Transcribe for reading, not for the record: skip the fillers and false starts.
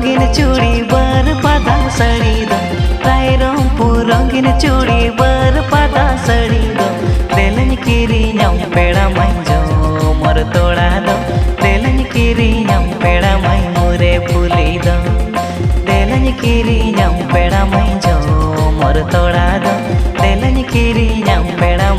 रंगीन चूड़ी बर पाता सड़ी दो रायरंगपुर रंगीन चूड़ी बर पाता सड़ी दो देलन किरी नाम पेड़ा मंजो मोर तोड़ा दो देलन किरी नाम पेड़ा मई मोरे भूली दो देलन किरी नाम पेड़ा मंजो मोर तोड़ा दो देलन किरी नाम पेड़ा